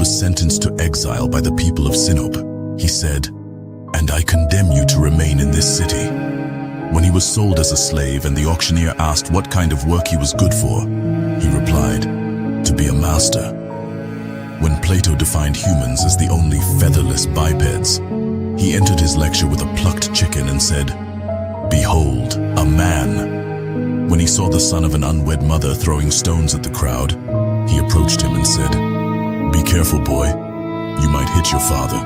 was sentenced to exile by the people of Sinope, he said, "And I condemn you to remain in this city." When he was sold as a slave and the auctioneer asked what kind of work he was good for, he replied, "To be a master." When Plato defined humans as the only featherless bipeds, he entered his lecture with a plucked chicken and said, "Behold, a man." When he saw the son of an unwed mother throwing stones at the crowd, he approached him and said, "Be careful, boy. You might hit your father."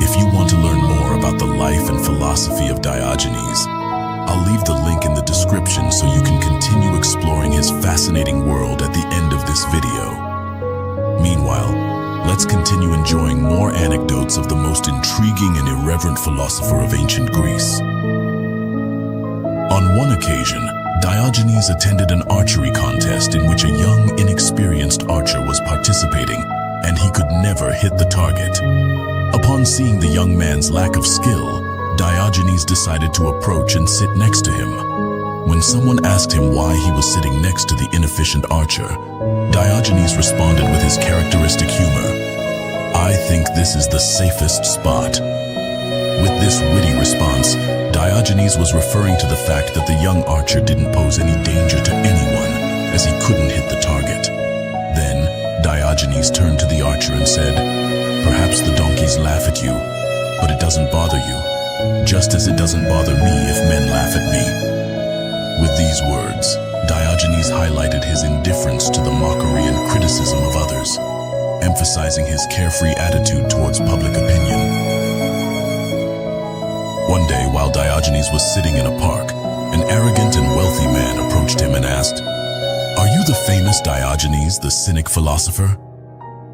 If you want to learn more about the life and philosophy of Diogenes, I'll leave the link in the description so you can continue exploring his fascinating world at the end of this video. Meanwhile, let's continue enjoying more anecdotes of the most intriguing and irreverent philosopher of ancient Greece. On one occasion, Diogenes attended an archery contest in which a young, inexperienced archer was participating, and he could never hit the target. Upon seeing the young man's lack of skill, Diogenes decided to approach and sit next to him. When someone asked him why he was sitting next to the inefficient archer, Diogenes responded with his characteristic humor, "I think this is the safest spot." With this witty response, Diogenes was referring to the fact that the young archer didn't pose any danger to anyone, as he couldn't hit the target. Then, Diogenes turned to the archer and said, "Perhaps the donkeys laugh at you, but it doesn't bother you, just as it doesn't bother me if men laugh at me." With these words, Diogenes highlighted his indifference to the mockery and criticism of others, emphasizing his carefree attitude towards public opinion. One day, while Diogenes was sitting in a park, an arrogant and wealthy man approached him and asked, "Are you the famous Diogenes the Cynic philosopher?"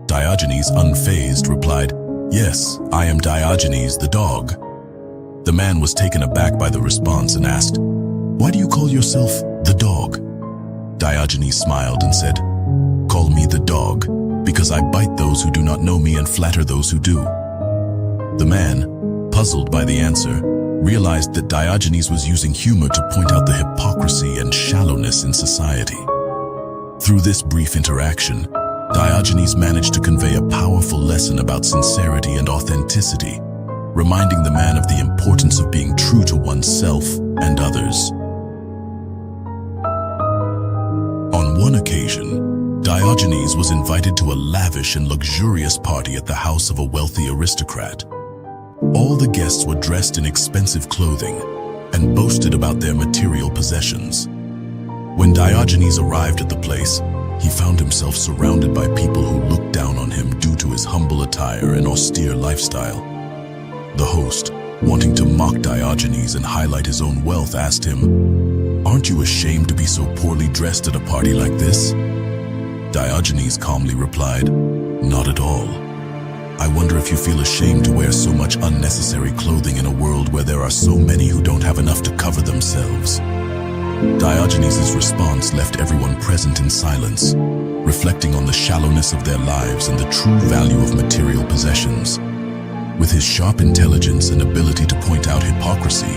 Diogenes, unfazed, replied, "Yes, I am Diogenes the dog." The man was taken aback by the response and asked, "Why do you call yourself the dog?" Diogenes smiled and said, "Call me the dog, because I bite those who do not know me and flatter those who do." The man, puzzled by the answer, realized that Diogenes was using humor to point out the hypocrisy and shallowness in society. Through this brief interaction, Diogenes managed to convey a powerful lesson about sincerity and authenticity, reminding the man of the importance of being true to oneself and others. On one occasion, Diogenes was invited to a lavish and luxurious party at the house of a wealthy aristocrat. All the guests were dressed in expensive clothing and boasted about their material possessions. When Diogenes arrived at the place, he found himself surrounded by people who looked down on him due to his humble attire and austere lifestyle. The host, wanting to mock Diogenes and highlight his own wealth, asked him, "Aren't you ashamed to be so poorly dressed at a party like this?" Diogenes calmly replied, "Not at all. I wonder if you feel ashamed to wear so much unnecessary clothing in a world where there are so many who don't have enough to cover themselves." Diogenes' response left everyone present in silence, reflecting on the shallowness of their lives and the true value of material possessions. With his sharp intelligence and ability to point out hypocrisy,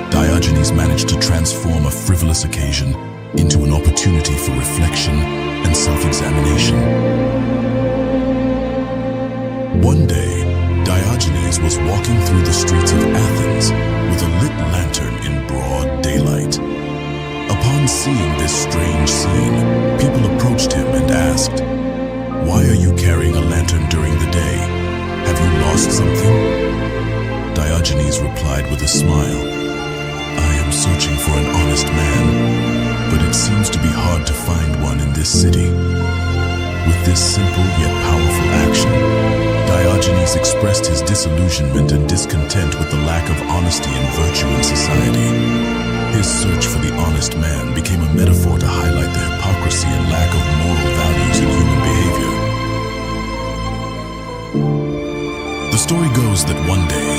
Diogenes managed to transform a frivolous occasion into an opportunity for reflection and self-examination. One day, Diogenes was walking through the streets of Athens with a lit lantern in broad daylight. Upon seeing this strange scene, people approached him and asked, "Why are you carrying a lantern during the day? Have you lost something?" Diogenes replied with a smile, "I am searching for an honest man, but it seems to be hard to find one in this city." With this simple yet powerful action, Diogenes expressed his disillusionment and discontent with the lack of honesty and virtue in society. His search for the honest man became a metaphor to highlight the hypocrisy and lack of moral values in human behavior. The story goes that one day,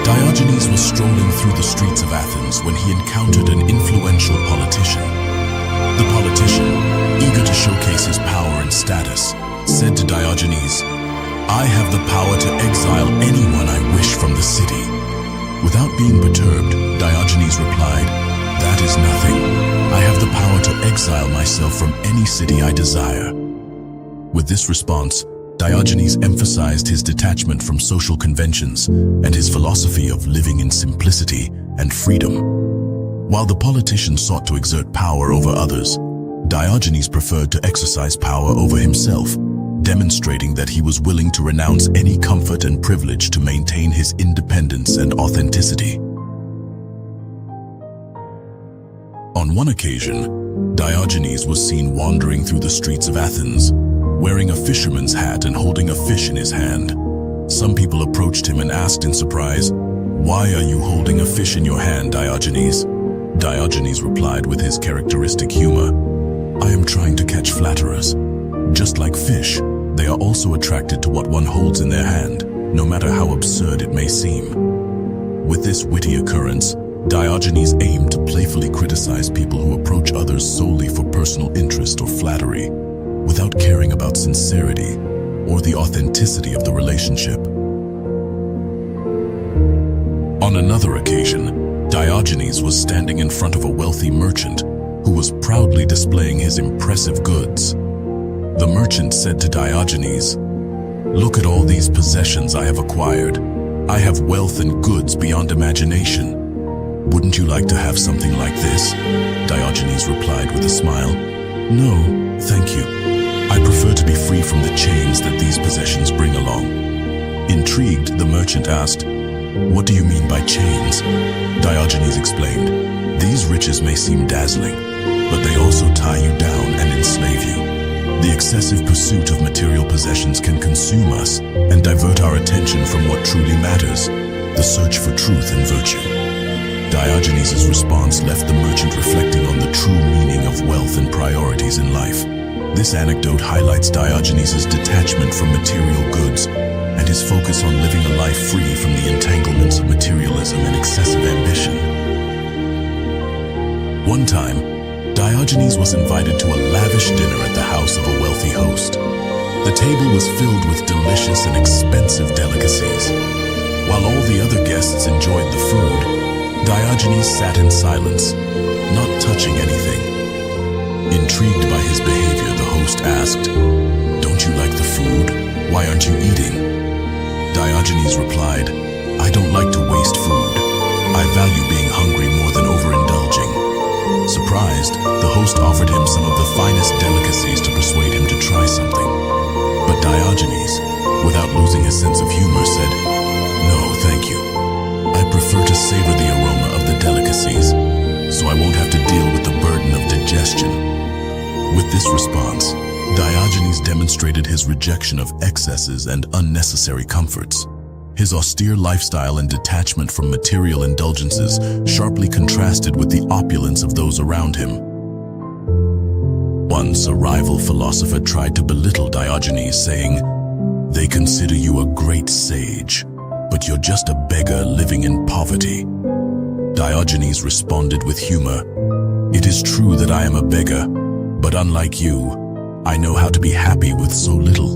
Diogenes was strolling through the streets of Athens when he encountered an influential politician. The politician, eager to showcase his power and status, said to Diogenes, "I have the power to exile anyone I wish from the city." Without being perturbed, Diogenes replied, "That is nothing. I have the power to exile myself from any city I desire." With this response, Diogenes emphasized his detachment from social conventions and his philosophy of living in simplicity and freedom. While the politician sought to exert power over others, Diogenes preferred to exercise power over himself, demonstrating that he was willing to renounce any comfort and privilege to maintain his independence and authenticity. On one occasion, Diogenes was seen wandering through the streets of Athens, wearing a fisherman's hat and holding a fish in his hand. Some people approached him and asked in surprise, "Why are you holding a fish in your hand, Diogenes?" Diogenes replied with his characteristic humor, "I am trying to catch flatterers. Just like fish, they are also attracted to what one holds in their hand, no matter how absurd it may seem." With this witty occurrence, Diogenes aimed to playfully criticize people who approach others solely for personal interest or flattery, without caring about sincerity or the authenticity of the relationship. On another occasion, Diogenes was standing in front of a wealthy merchant who was proudly displaying his impressive goods. The merchant said to Diogenes, "Look at all these possessions I have acquired. I have wealth and goods beyond imagination. Wouldn't you like to have something like this?" Diogenes replied with a smile, "No, thank you. I prefer to be free from the chains that these possessions bring along." Intrigued, the merchant asked, "What do you mean by chains?" Diogenes explained, "These riches may seem dazzling, but they also tie you down and enslave you. The excessive pursuit of material possessions can consume us and divert our attention from what truly matters, the search for truth and virtue." Diogenes' response left the merchant reflecting on the true meaning of wealth and priorities in life. This anecdote highlights Diogenes' detachment from material goods and his focus on living a life free from the entanglements of materialism and excessive ambition. One time, Diogenes was invited to a lavish dinner at the house of a wealthy host. The table was filled with delicious and expensive delicacies. While all the other guests enjoyed the food, Diogenes sat in silence, not touching anything. Intrigued by his behavior, the host asked, "Don't you like the food? Why aren't you eating?" Diogenes replied, "I don't like to waste food. I value being hungry more than overindulging." Surprised, the host offered him some of the finest delicacies to persuade him to try something. But Diogenes, without losing his sense of humor, said, "No, thank you. I prefer to savor the aroma of the delicacies, so I won't have to deal with the burden of digestion." With this response, Diogenes demonstrated his rejection of excesses and unnecessary comforts. His austere lifestyle and detachment from material indulgences sharply contrasted with the opulence of those around him. Once, a rival philosopher tried to belittle Diogenes, saying, "They consider you a great sage, but you're just a beggar living in poverty." Diogenes responded with humor, "It is true that I am a beggar, but unlike you, I know how to be happy with so little."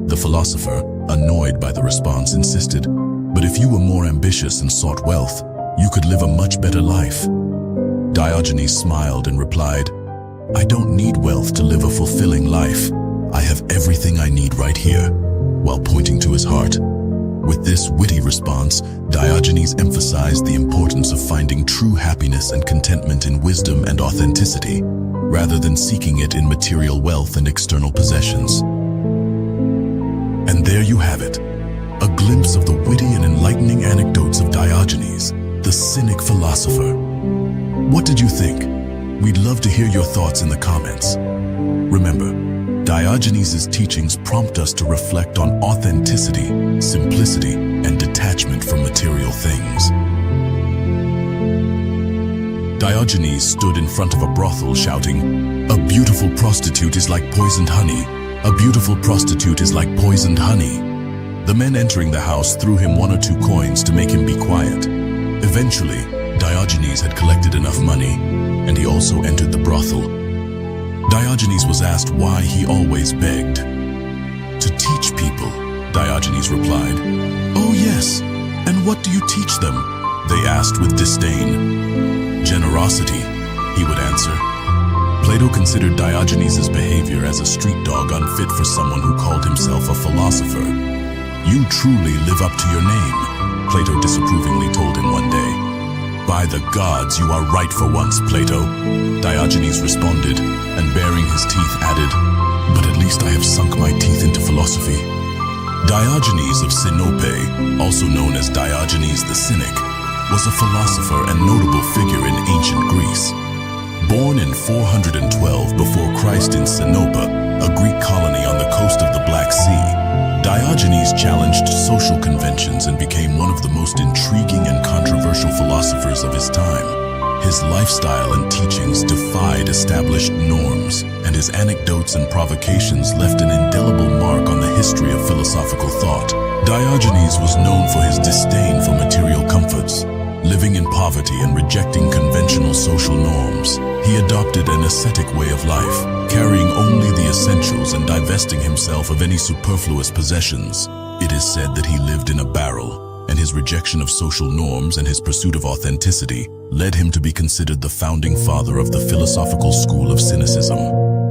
The philosopher, annoyed by the response, insisted, "But if you were more ambitious and sought wealth, you could live a much better life." Diogenes smiled and replied, "I don't need wealth to live a fulfilling life. I have everything I need right here," while pointing to his heart. With this witty response, Diogenes emphasized the importance of finding true happiness and contentment in wisdom and authenticity, rather than seeking it in material wealth and external possessions. And there you have it, a glimpse of the witty and enlightening anecdotes of Diogenes, the cynic philosopher. What did you think? We'd love to hear your thoughts in the comments. Remember, Diogenes' teachings prompt us to reflect on authenticity, simplicity, and detachment from material things. Diogenes stood in front of a brothel shouting, "A beautiful prostitute is like poisoned honey. A beautiful prostitute is like poisoned honey." The men entering the house threw him 1 or 2 coins to make him be quiet. Eventually, Diogenes had collected enough money, and he also entered the brothel. Diogenes was asked why he always begged. "To teach people," Diogenes replied. "Oh yes, and what do you teach them?" they asked with disdain. "Generosity," he would answer. Plato considered Diogenes' behavior as a street dog unfit for someone who called himself a philosopher. "You truly live up to your name," Plato disapprovingly told him one day. "By the gods, you are right for once, Plato," Diogenes responded, and baring his teeth added, "But at least I have sunk my teeth into philosophy." Diogenes of Sinope, also known as Diogenes the Cynic, was a philosopher and notable figure in ancient Greece. Born in 412 before Christ in Sinope, a Greek colony on the coast of the Black Sea, Diogenes challenged social conventions and became one of the most intriguing and controversial philosophers of his time. His lifestyle and teachings defied established norms, and his anecdotes and provocations left an indelible mark on the history of philosophical thought. Diogenes was known for his disdain for material comforts. Living in poverty and rejecting conventional social norms, he adopted an ascetic way of life, carrying only the essentials and divesting himself of any superfluous possessions. It is said that he lived in a barrel, and his rejection of social norms and his pursuit of authenticity led him to be considered the founding father of the philosophical school of Cynicism.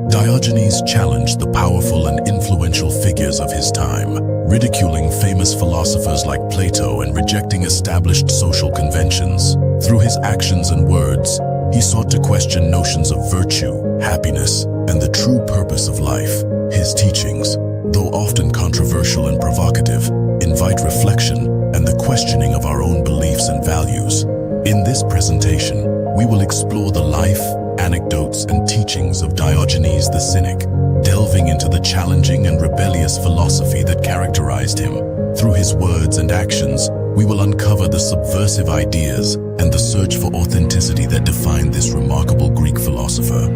Diogenes challenged the powerful and influential figures of his time, ridiculing famous philosophers like Plato and rejecting established social conventions. Through his actions and words, he sought to question notions of virtue, happiness, and the true purpose of life. His teachings, though often controversial and provocative, invite reflection and the questioning of our own beliefs and values. In this presentation, we will explore the life, anecdotes, and teachings of Diogenes the Cynic, delving into the challenging and rebellious philosophy that characterized him. Through his words and actions, we will uncover the subversive ideas and the search for authenticity that defined this remarkable Greek philosopher.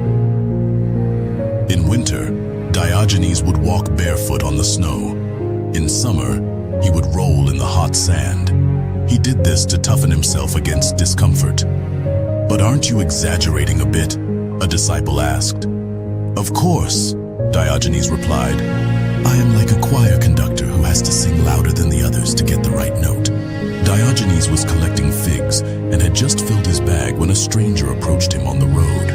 In winter, Diogenes would walk barefoot on the snow. In summer, he would roll in the hot sand. He did this to toughen himself against discomfort. "But aren't you exaggerating a bit?" a disciple asked. "Of course," Diogenes replied. "I am like a choir conductor who has to sing louder than the others to get the right note." Diogenes was collecting figs and had just filled his bag when a stranger approached him on the road.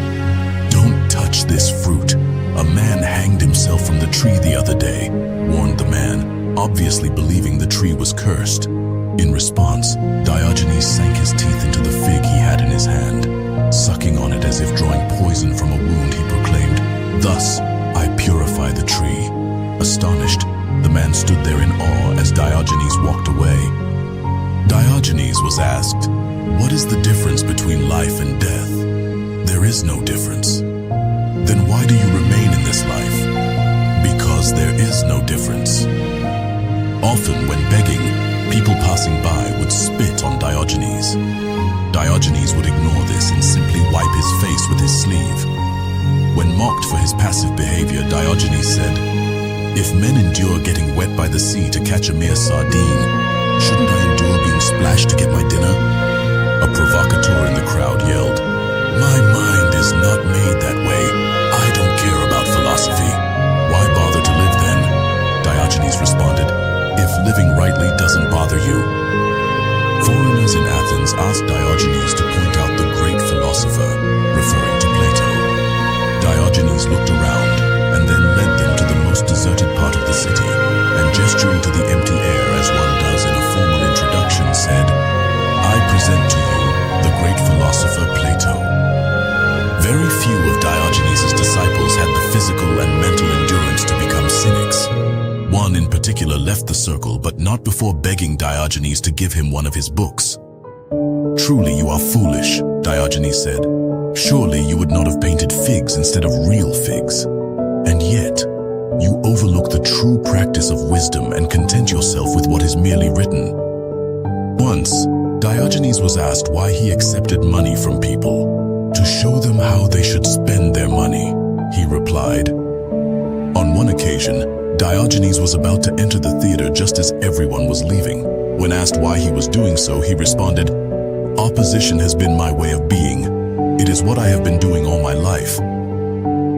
"Don't touch this fruit. A man hanged himself from the tree the other day," warned the man, obviously believing the tree was cursed. In response, Diogenes sank his teeth into the fig he had in his hand. Sucking on it as if drawing poison from a wound, he proclaimed, "Thus I purify the tree." Astonished, the man stood there in awe as Diogenes walked away. Diogenes was asked, "What is the difference between life and death?" "There is no difference." "Then why do you remain in this life?" "Because there is no difference." Often when begging, people passing by would spit on Diogenes. Diogenes would ignore this and simply wipe his face with his sleeve. When mocked for his passive behavior, Diogenes said, "If men endure getting wet by the sea to catch a mere sardine, shouldn't I endure being splashed to get my dinner?" A provocateur in the crowd yelled, "My mind is not made that way. I don't care about philosophy." "Why bother to live then?" Diogenes responded, "If living rightly doesn't bother you." Foreigners in Athens asked Diogenes to point out the great philosopher, referring to Plato. Diogenes looked around and then led them to the most deserted part of the city, and gesturing to the empty air as one does in a formal introduction, said, "I present to you the great philosopher Plato." Very few of Diogenes' disciples had the physical and mental endurance to become cynics. One in particular left the circle, but not before begging Diogenes to give him one of his books. "Truly you are foolish," Diogenes said. "Surely you would not have painted figs instead of real figs. And yet, you overlook the true practice of wisdom and content yourself with what is merely written." Once, Diogenes was asked why he accepted money from people. "To show them how they should spend their money," he replied. On one occasion, Diogenes was about to enter the theater just as everyone was leaving. When asked why he was doing so, he responded, "Opposition has been my way of being. It is what I have been doing all my life."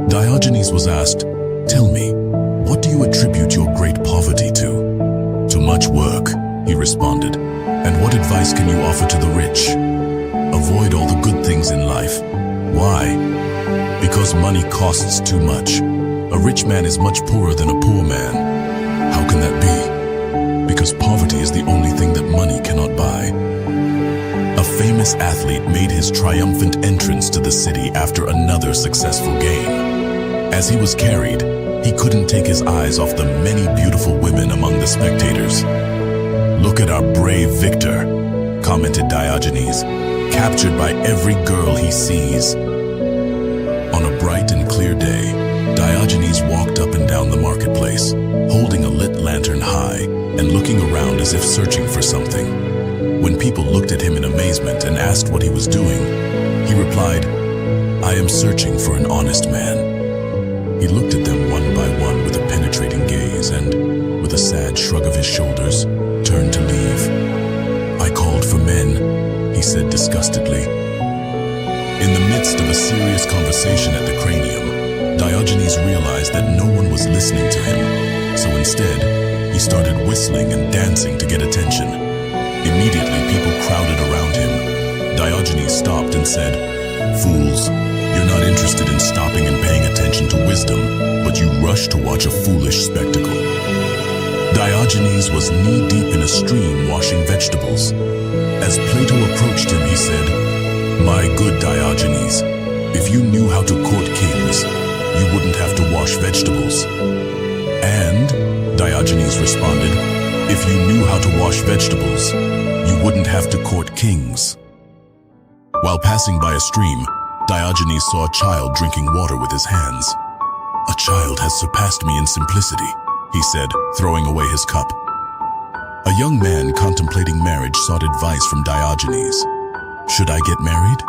Diogenes was asked, "Tell me, what do you attribute your great poverty to?" "To much work," he responded. "And what advice can you offer to the rich?" "Avoid all the good things in life." "Why?" Because money costs too much. A rich man is much poorer than a poor man. How can that be? Because poverty is the only thing that money cannot buy. A famous athlete made his triumphant entrance to the city after another successful game. As he was carried, he couldn't take his eyes off the many beautiful women among the spectators. "Look at our brave victor," commented Diogenes, captured by every girl he sees. On a bright and clear day, Diogenes walked up and down the marketplace, holding a lit lantern high and looking around as if searching for something. When people looked at him in amazement and asked what he was doing, he replied, "I am searching for an honest man." He looked at them one by one with a penetrating gaze and, with a sad shrug of his shoulders, turned to leave. "I called for men," he said disgustedly. In the midst of a serious conversation at the Cranium, Diogenes realized that no one was listening to him, so instead, he started whistling and dancing to get attention. Immediately, people crowded around him. Diogenes stopped and said, "Fools, you're not interested in stopping and paying attention to wisdom, but you rush to watch a foolish spectacle." Diogenes was knee-deep in a stream washing vegetables. As Plato approached him, he said, "My good Diogenes, if you knew how to court kings, you wouldn't have to wash vegetables." And, Diogenes responded, "If you knew how to wash vegetables, you wouldn't have to court kings." While passing by a stream, Diogenes saw a child drinking water with his hands. "A child has surpassed me in simplicity," he said, throwing away his cup. A young man contemplating marriage sought advice from Diogenes. "Should I get married?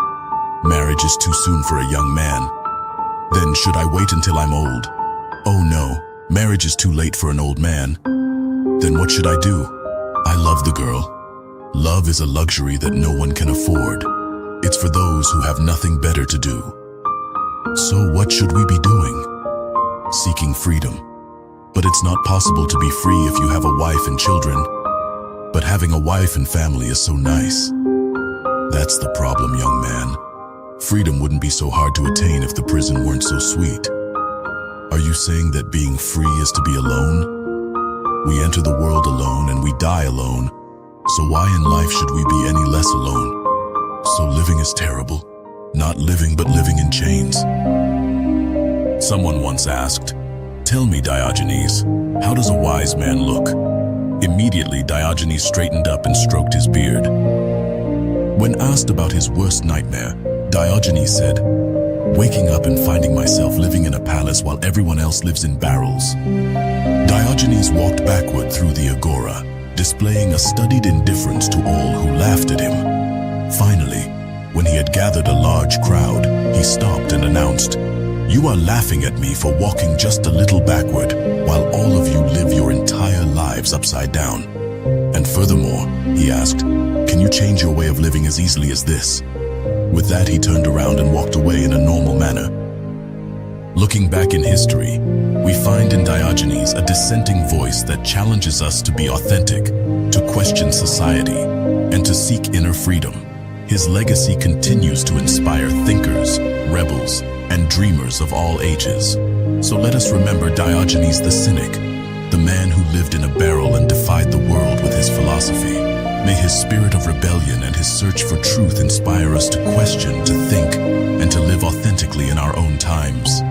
Marriage is too soon for a young man. Then should I wait until I'm old? Oh no, marriage is too late for an old man. Then what should I do? I love the girl. Love is a luxury that no one can afford. It's for those who have nothing better to do. So what should we be doing? Seeking freedom. But it's not possible to be free if you have a wife and children. But having a wife and family is so nice. That's the problem, young man. Freedom wouldn't be so hard to attain if the prison weren't so sweet. Are you saying that being free is to be alone? We enter the world alone and we die alone. So why in life should we be any less alone? So living is terrible. Not living but living in chains. Someone once asked, "Tell me, Diogenes, how does a wise man look?" Immediately, Diogenes straightened up and stroked his beard. When asked about his worst nightmare, Diogenes said, "Waking up and finding myself living in a palace while everyone else lives in barrels." Diogenes walked backward through the agora, displaying a studied indifference to all who laughed at him. Finally, when he had gathered a large crowd, he stopped and announced, "You are laughing at me for walking just a little backward, while all of you live your entire lives upside down. And furthermore," he asked, "can you change your way of living as easily as this?" With that, he turned around and walked away in a normal manner. Looking back in history, we find in Diogenes a dissenting voice that challenges us to be authentic, to question society, and to seek inner freedom. His legacy continues to inspire thinkers, rebels, and dreamers of all ages. So let us remember Diogenes the Cynic, the man who lived in a barrel and defied the world with his philosophy. May his spirit of rebellion and his search for truth inspire us to question, to think, and to live authentically in our own times.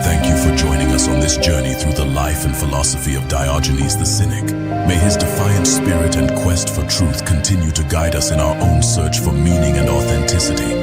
Thank you for joining us on this journey through the life and philosophy of Diogenes the Cynic. May his defiant spirit and quest for truth continue to guide us in our own search for meaning and authenticity.